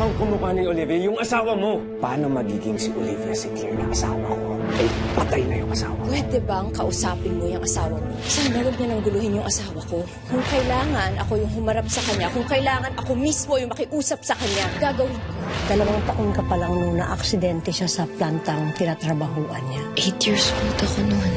kamukhang kumukha ni Olivia, yung asawa mo. Paano magiging si Olivia si Claire na asawa ko? Eh, patay na yung asawa ko. Pwede bang kausapin mo yung asawa mo? Saan huwag niya nang guluhin yung asawa ko? Kung kailangan ako yung humarap sa kanya, kung kailangan ako mismo yung makiusap sa kanya, gagawin ko. 2 taon ka pa lang nung na-aksidente siya sa plantang tinatrabahuan niya. 8 years old ako noon.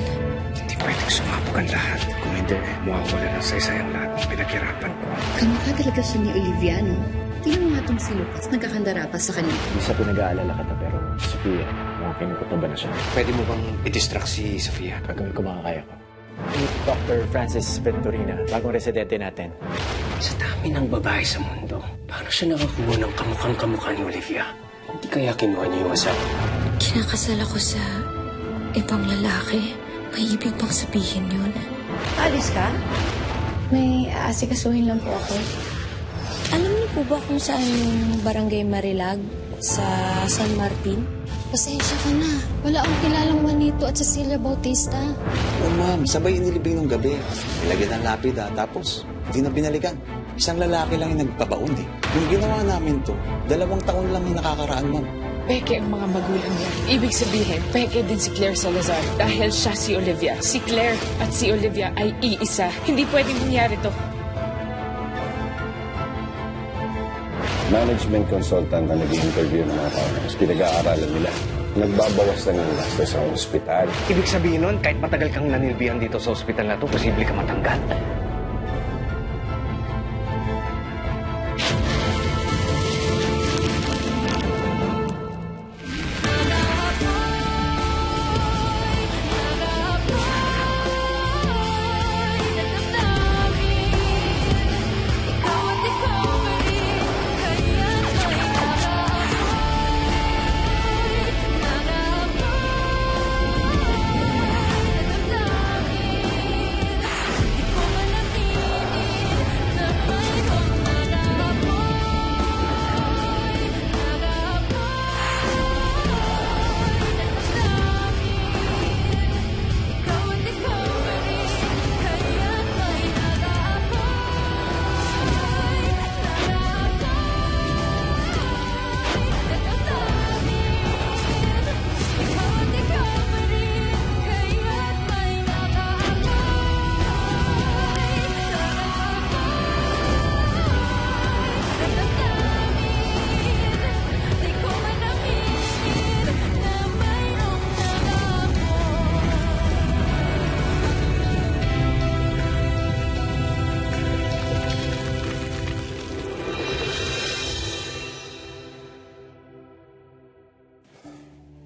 Hindi pwedeng sumabog ang lahat. Kung hindi, mawawala ng saysay ang lahat ng pinaghirapan ko. Kamukha talaga siya ni Olivia, no? Tingnan mo nga itong si Lucas, nagkakandara pa sa kanya. Hindi sa pinag-aalala kita, pero Sofia, mga kinukutuban na siya. Pwede mo bang i-distract si Sofia? Gagawin ko makakaya ko. Dr. Francis Venturina, bagong residente natin. Sa dami ng babae sa mundo, paano siya nakakuha ng kamukhang kamukha ni Olivia? Hindi kaya kinuha niya yung asawa? Kinakasal ako sa ibang lalaki. May ibig bang sabihin yun? Alis ka? May aasikasuhin lang po ako. Alam niyo po ba kung saan yung Barangay Marilag sa San Martin? Pasensya ka na. Wala akong kilalang Juanito at Cecilia Bautista. Oo, ma'am. Sabay inilibing nung gabi. Nilagyan ng lapida, tapos di na binalikan. Isang lalaki lang yung nagpabaon eh. Yung ginawa namin to, 2 taon lang yung nakakaraan, ma'am. Peke ang mga magulang niya. Ibig sabihin, peke din si Claire Salazar dahil siya si Olivia. Si Claire at si Olivia ay iisa. Hindi pwedeng mangyari to. Management consultant na nag-interview ng mga partners. Pinag-aaralan nila. Nagbabawas lang ng gastos sa ospital. Ibig sabihin nun, kahit matagal kang nanilbihan dito sa ospital na to, posible ka matanggal.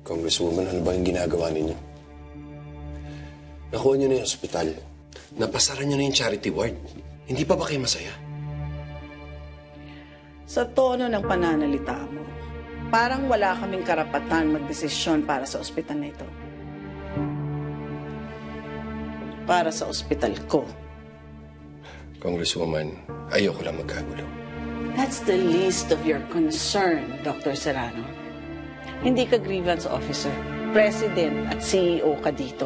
Congresswoman, ano ba yung ginagawa ninyo? Nakuha niyo na yung ospital. Napasara niyo na yung charity ward. Hindi pa ba kayo masaya? Sa tono ng pananalita mo, parang wala kaming karapatan magdesisyon para sa ospital na ito. Para sa ospital ko. Congresswoman, ayoko lang magkagulo. That's the least of your concern, Dr. Serrano. Hindi ka grievance officer, president at CEO ka dito.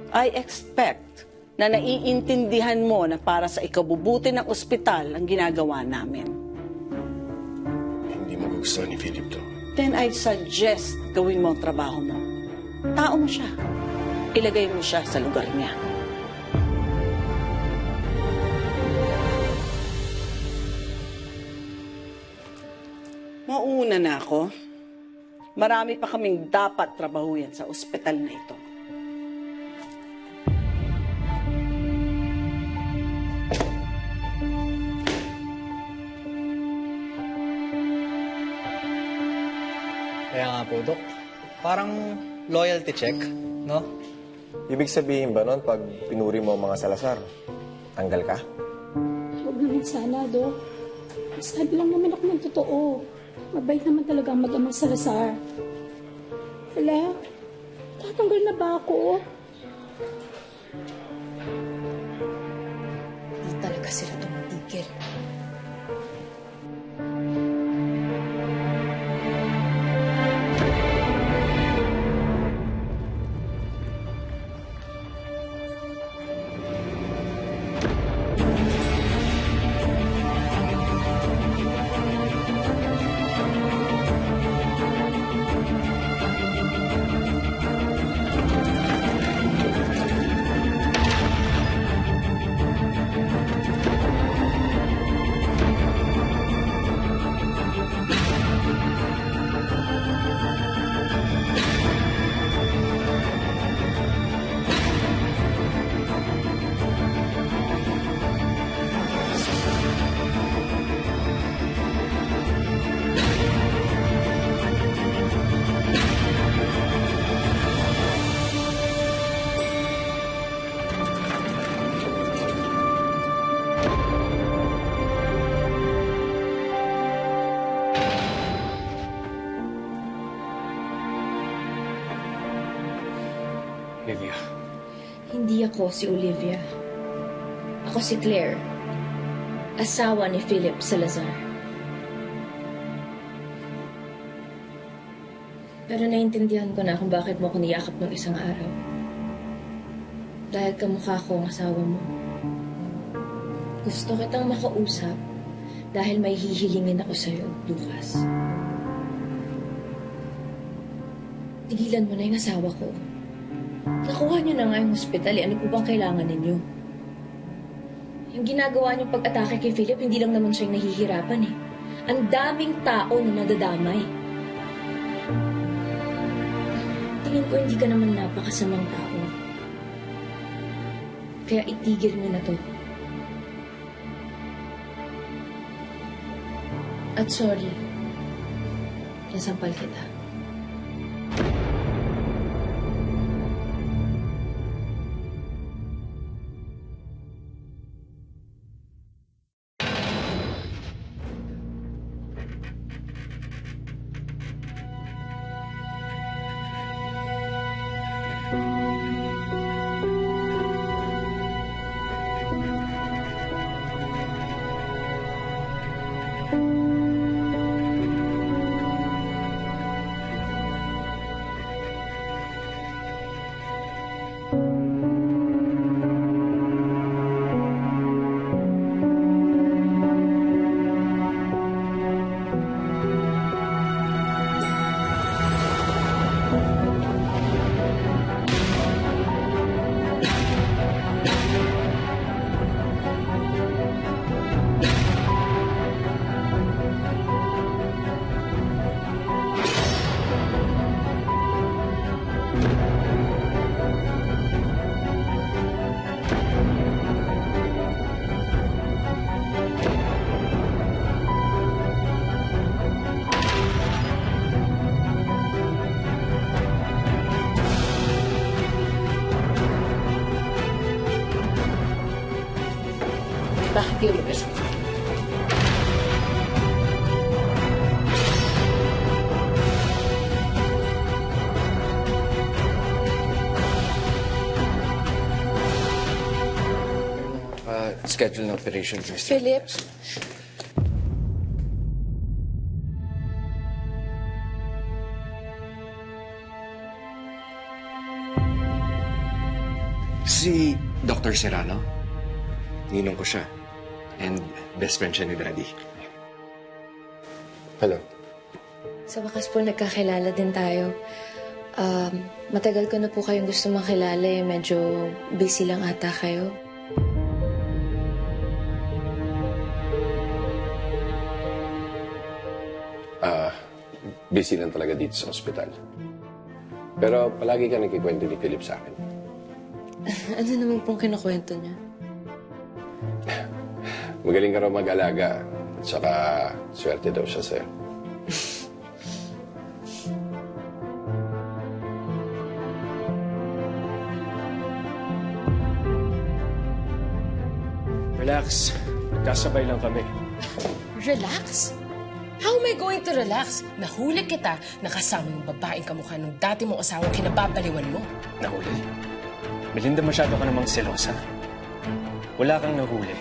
I expect na naiintindihan mo na para sa ikabubuti ng ospital ang ginagawa namin. Hindi magugustuhan ni Philip to. Then I suggest gawin mo ang trabaho mo. Tao mo siya. Ilagay mo siya sa lugar niya. Mauna na ako. Marami pa kaming dapat trabahuyan sa ospital na ito. Kaya nga po, Dok. Parang loyalty check, no? Ibig sabihin ba nun, pag pinuri mo ang mga Salazar, tanggal ka? Huwag naman sana, Dok. Sabi lang naman ako ng totoo. Mabait naman talaga ang mag-amang Salazar. Wala, tatanggal na ba ako? Hindi talaga sila tumatigil. Hindi ako si Olivia. Ako si Claire. Asawa ni Philip Salazar. Pero naiintindihan ko na kung bakit mo ako niyakap nung isang araw. Dahil kamukha ko ang asawa mo. Gusto kitang makausap dahil may hihilingin ako sa'yo, Lucas. Tigilan mo na yung asawa ko. Nakuha niyo na nga yung hospital. Ano po bang kailangan ninyo? Yung ginagawa niyong pag-atake kay Philip, hindi lang naman siya yung nahihirapan eh. Ang daming tao na nadadamay. Tingin ko hindi ka naman napakasamang tao. Kaya itigil mo na to. At sorry, nasampal kita. Bakit yung lugar? Schedule na operation, Mr. Philip? Si Dr. Serrano? Ninong ko siya. And best friend siya ni Daddy. Hello. Sa wakas po, nagkakilala din tayo. Matagal ko na po kayong gusto makilala eh. Medyo busy lang ata kayo. Busy lang talaga dito sa ospital. Pero palagi ka nagkikwento ni Philip sa akin. Ano naman pong kinukwento niya? Magaling ka raw mag-alaga. At saka, swerte daw siya sa'yo. Relax. Nagkasabay lang kami. Relax? How am I going to relax? Nahuli kita, nakasama yung babaeng kamukha ng dati mong asawang kinababaliwan mo. Nahuli? Melinda, masyado ka namang selosa. Wala kang nahuli.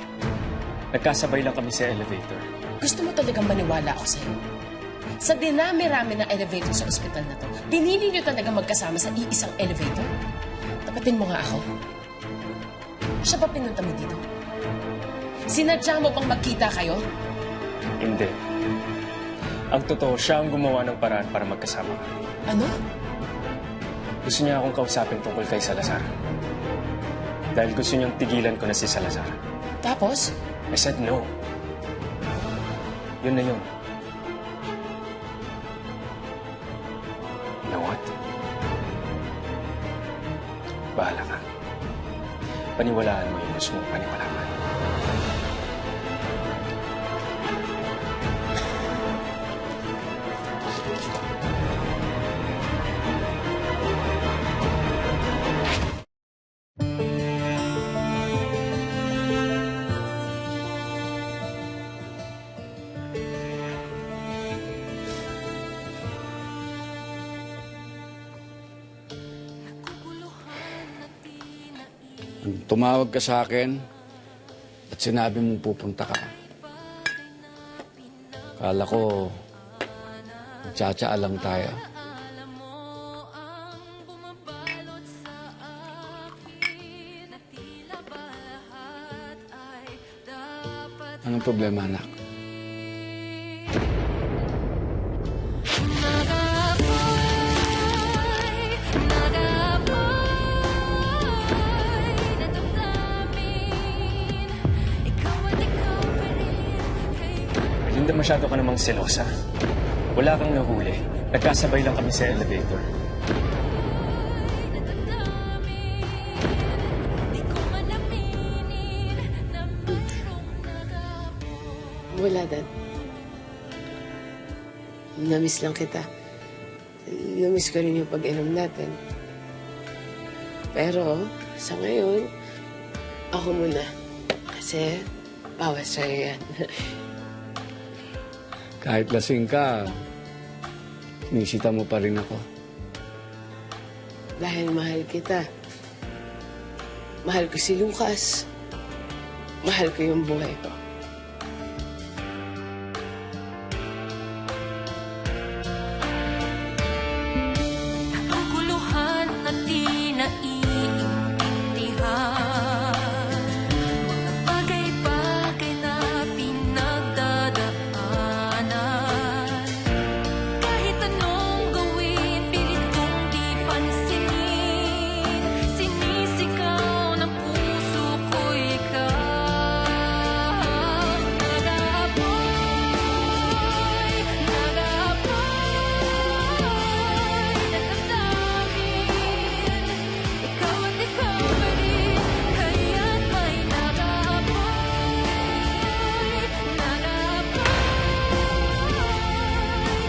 Nagkasabay lang kami sa elevator. Gusto mo talagang maniwala ako sa'yo? Sa dinami-rami ng elevator sa ospital na to, pinili niyo talaga magkasama sa iisang elevator? Tapatin mo nga ako. Siya ba pinunta mo dito? Sinadya mo bang magkita kayo? Hindi. Ang totoo, siya ang gumawa ng paraan para magkasama kami. Ano? Gusto niya akong kausapin tungkol kay Salazar. Dahil gusto niyang tigilan ko na si Salazar. Tapos? I said no. Yun na yun. You know what? Bahala ka. Paniwalaan mo yung gusto mong paniwalaan. Nung tumawag ka sa akin at sinabi mong pupunta ka. Akala ko, magtsatsaa lang tayo. Anong problema, anak? Melinda, masyado ka namang selosa. Wala kang nahuli. Nagkasabay lang kami sa elevator. Wala, Dad. Namiss lang kita. Namiss ko rin yung pag-inom natin. Pero, sa ngayon, ako muna. Kasi, bawas sa'yo yan. Kahit lasing ka, sinisita mo pa rin ako. Dahil mahal kita. Mahal ko si Lucas. Mahal ko yung buhay ko. Naguguluhan na di naiintindihan. Mga bagay-bagay na pinagdadaanan. Kahit anong gawin, pilit kong di pansinin. Sinisigaw ng puso ko'y ikaw. Nag-aapoy, nadamdamin. Ikaw at ikaw pa rin, kaya't may nag-aapoy,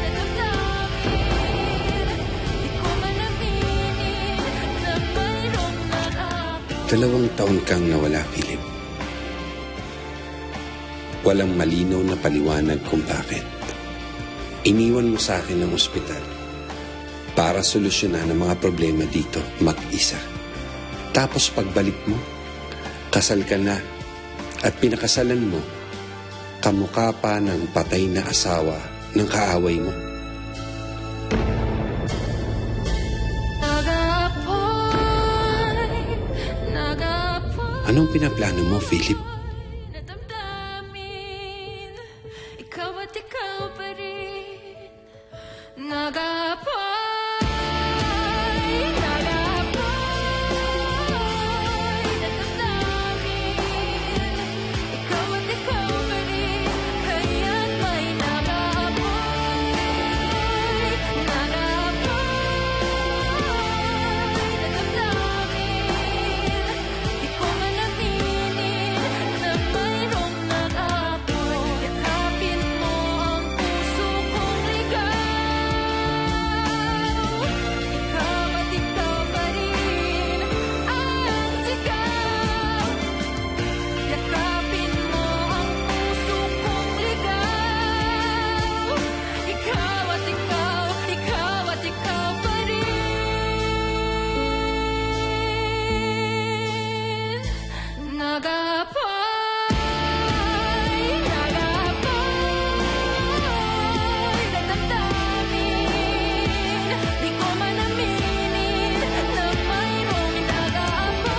nadamdamin. Di ko man aminin na mayroong nag-aapoy. 2 taon kang nawala, Philip. Walang malinaw na paliwanag kung bakit. Iniwan mo sa akin ang ospital para solusyonan ang mga problema dito mag-isa. Tapos pagbalik mo, kasal ka na at pinakasalan mo, kamukha pa ng patay na asawa ng kaaway mo. Nag-aapoy, nag-aapoy. Anong pinaplano mo, Philip? Nadamdamin, ikaw at ikaw pa rin. Nag-aapoy, nag-aapoy, nadamdamin, ikaw at ikaw pa rin. Kaya't may nag-aapoy, nadamdamin. Di ko man aminin na mayroong nag-aapoy. Yakapin mo ang puso kong ligaw. Ikaw at ikaw pa rin ang sigaw. Yakapin mo ang puso kong ligaw. Ikaw at ikaw pa rin. Nag-aapoy, nadamdamin. Di ko man aminin na mayroong nag-aapoy.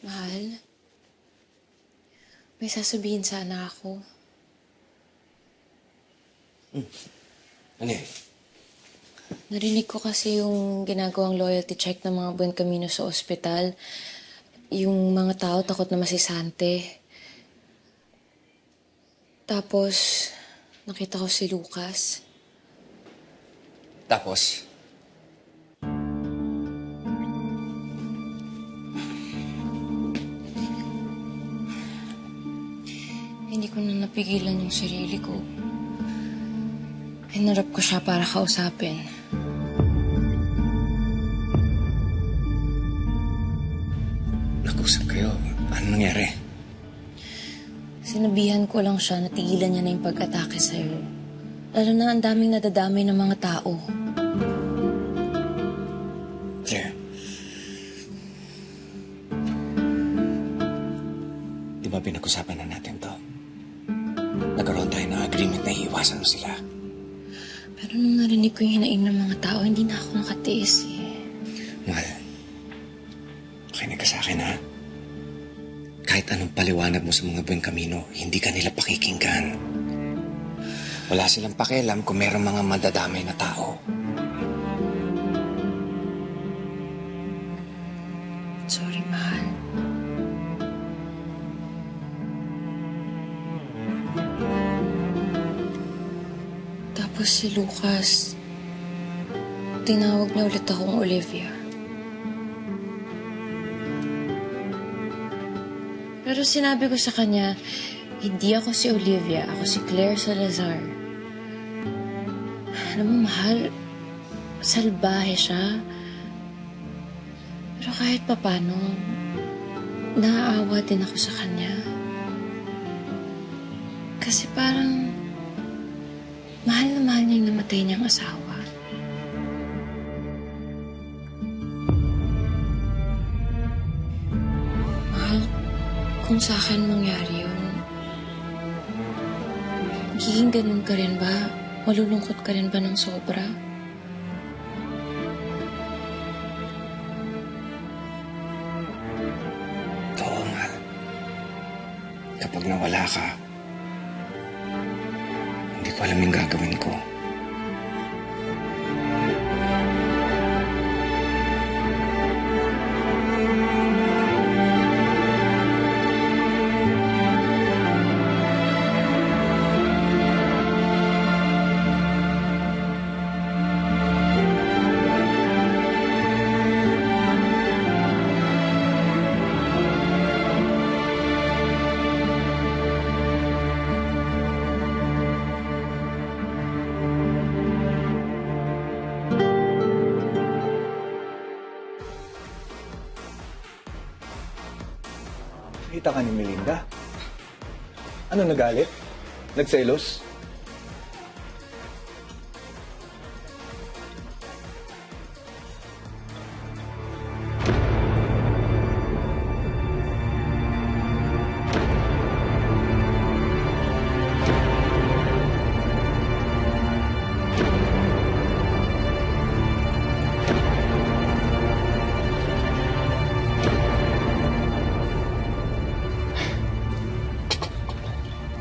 Mahal, may sasabihin sana ako. Ano yan? Narinig ko kasi yung ginagawang loyalty check ng mga Buen Camino sa ospital. Yung mga tao takot na masisante. Tapos, nakita ko si Lucas. Tapos? Hindi ko na napigilan yung sarili ko. Hinarap ko siya para kausapin. Nag-usap kayo. Ano nangyari? Sinabihan ko lang siya na tigilan niya na yung pag-atake sa'yo. Lalo na ang daming nadadamay ng mga tao. Claire. Di ba pinag-usapan na natin to? Nagkaroon tayo ng agreement na iiwasan mo sila. Pero nung narinig ko yung hinaing ng mga tao, hindi na ako nakatiis eh. Mahal, makinig ka sa akin ha. Kahit anong paliwanag mo sa mga buwing kamino, hindi ka nila pakikinggan. Wala silang pakialam kung mayroong mga madadamay na tao. Sorry, mahal. Tapos si Lucas, tinawag niya ulit akong Olivia. Pero sinabi ko sa kanya, hindi ako si Olivia, ako si Claire Salazar. Alam mo, mahal, salbahe siya. Pero kahit papano, naaawa din ako sa kanya. Kasi parang, mahal na mahal niya yung namatay niyang asawa. Mahal, kung sa akin mangyari yun, magiging ganun ka rin ba? Malulungkot ka rin ba ng sobra? Oo, mahal. Kapag nawala ka, hindi ko alam yung gagawin ko. Kita ka ni Melinda. Ano, nagalit? Nagselos?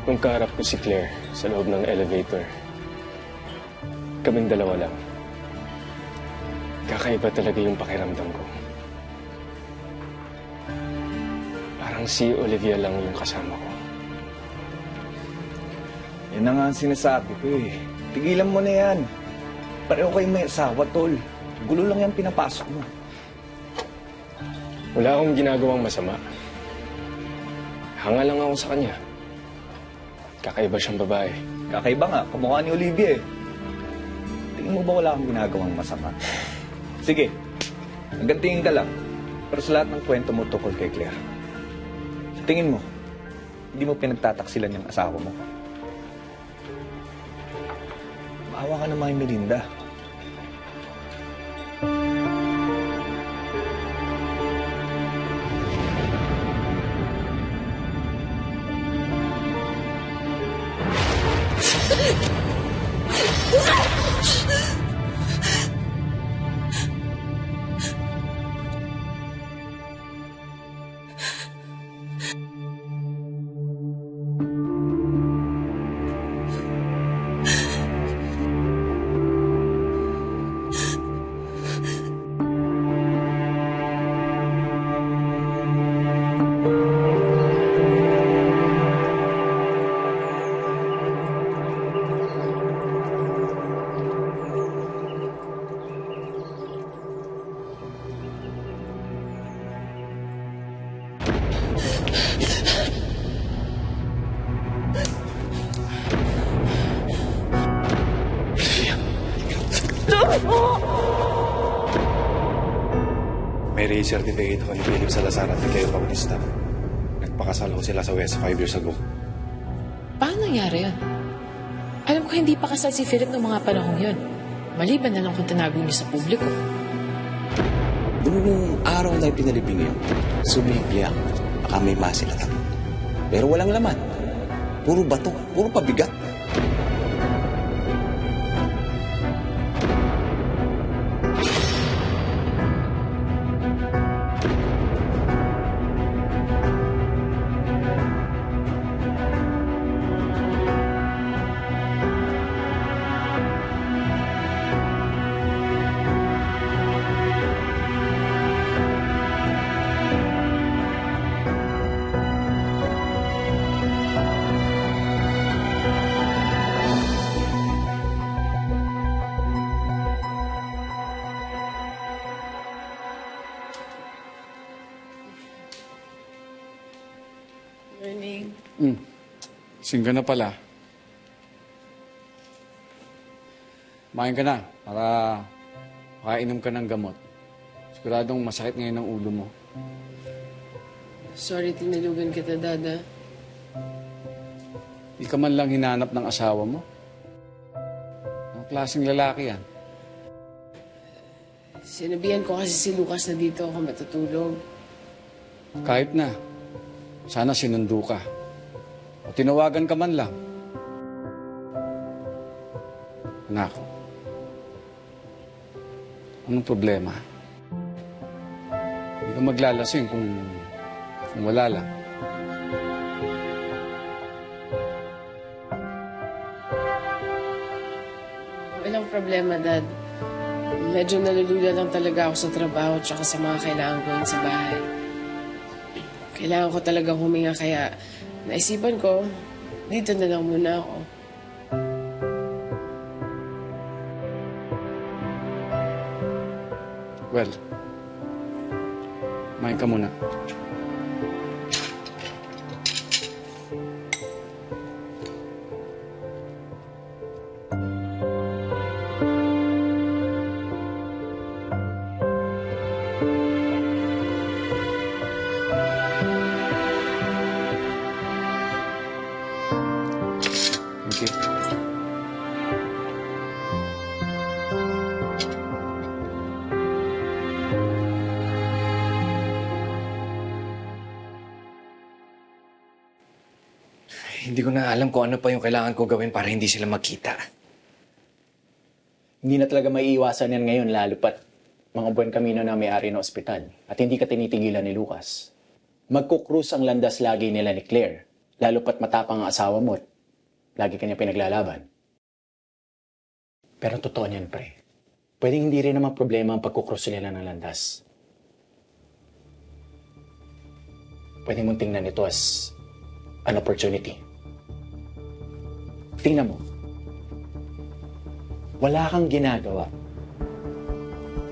Nung kaharap ko si Claire sa loob ng elevator, kaming dalawa lang. Kakaiba talaga yung pakiramdam ko. Parang si Olivia lang yung kasama ko. Yan na nga ang sinasabi ko eh. Tigilan mo na yan. Pareho kayong may asawa, tol. Gulo lang yan pinapasok mo. Wala akong ginagawang masama. Hanga lang ako sa kanya. Kakaiba siyang babae. Kakaiba nga, kamukha ni Olivia eh. Tingin mo ba wala akong ginagawang masama? Sige, hanggang tingin ka lang. Pero sa lahat ng kwento mo tungkol kay Claire, sa tingin mo, hindi mo pinagtataksilan yung asawa mo. Maawa ka naman kay Melinda. May race certificate ako ni Philip Salazar at ni Cleo Bautista. Nagpakasal ko sila sa West 5 years ago. Paano nangyari yun? Alam ko hindi pa kasal si Philip noong mga panahong yun. Maliban na lang kung tinago niyo sa publiko. Nung araw na ipinalibing yun, sumibiyak. Baka may masilatan. Pero walang laman. Puro bato, puro pabigat. Sing ka na pala. Kumain ka na para makainom ka ng gamot. Siguradong masakit ngayon ang ulo mo. Sorry, tinalugan kita, Dada. Di ka man lang hinanap ng asawa mo. Anong klaseng lalaki yan? Sinabihan ko kasi si Lucas na dito ako matutulog. Kahit na. Sana sinundo ka. O tinawagan ka man lang. Anak, anong problema? Hindi ka maglalasing kung wala lang. Walang problema, Dad. Medyo nalulula lang talaga ako sa trabaho at sa mga kailangan gawin sa bahay. Kailangan ko talaga huminga kaya naisipan ko, dito na lang muna ako. Well, kumain ka muna. Thank you. Hindi ko na alam kung ano pa yung kailangan ko gawin para hindi sila magkita. Hindi na talaga maiiwasan yan ngayon, lalo pat mga buwan kamino na may-ari ng ospital at hindi ka tinitigilan ni Lucas. Magkukrus ang landas lagi nila ni Claire, lalo pat matapang ang asawa mo at lagi kanya pinaglalaban. Pero totoo niyan, pre. Pwedeng hindi rin naman problema ang pagkukrus nila ng landas. Pwede mong tingnan ito as an opportunity. Tingnan mo. Wala kang ginagawa.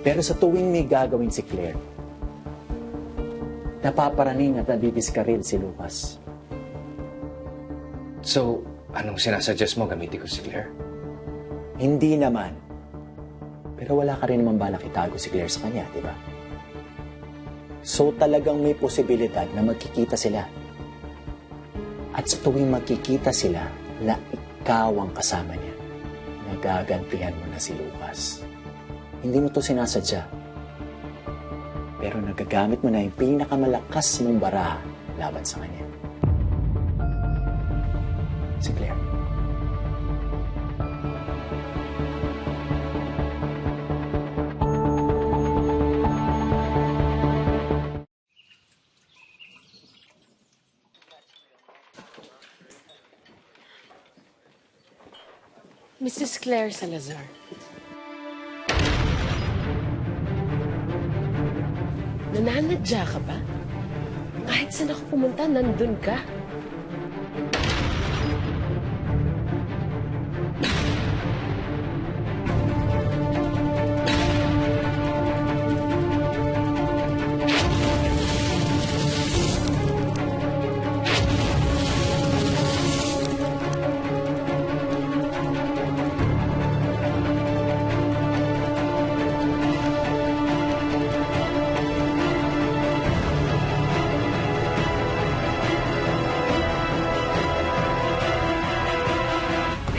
Pero sa tuwing may gagawin si Claire, napaparaning at nadidiskaril si Lucas. So, anong sinasuggest mo gamitin ko si Claire? Hindi naman. Pero wala ka rin naman balak itago si Claire sa kanya, di ba? So talagang may posibilidad na magkikita sila. At sa tuwing magkikita sila na ikaw ang kasama niya, nagagantihan mo na si Lucas. Hindi mo to sinasadya. Pero nagagamit mo na yung pinakamalakas mong baraha laban sa kanya. Si Claire. Mrs. Claire Salazar. Nananadya ka ba? Kahit saan ako pumunta, nandun ka.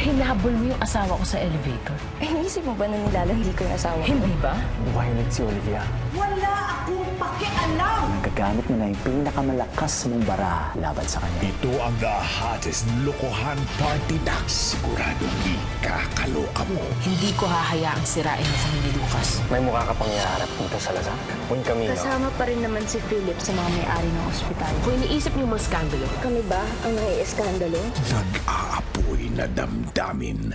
Hinabol mo yung asawa ko sa elevator. Eh, naisip mo ba na nilalandi ko yung asawa ko? Hindi ba? Violet si Olivia. Wala akong pakialam! Nagagamit mo na yung pinakamalakas mong bara laban sa kanya. Ito ang the hottest lokohan party na siguradong ikakaloka mo. Hindi ko hahayaang sirain mo kami ni Lucas. May mukha ka pang iharap dito sa Lazar. Buen Camino. Kasama pa rin naman si Philip sa mga may-ari ng ospital. Kung iniisip niyo mga skandalo, Kami ba ang nai-eskandalo? Nag-aapoy na damdamin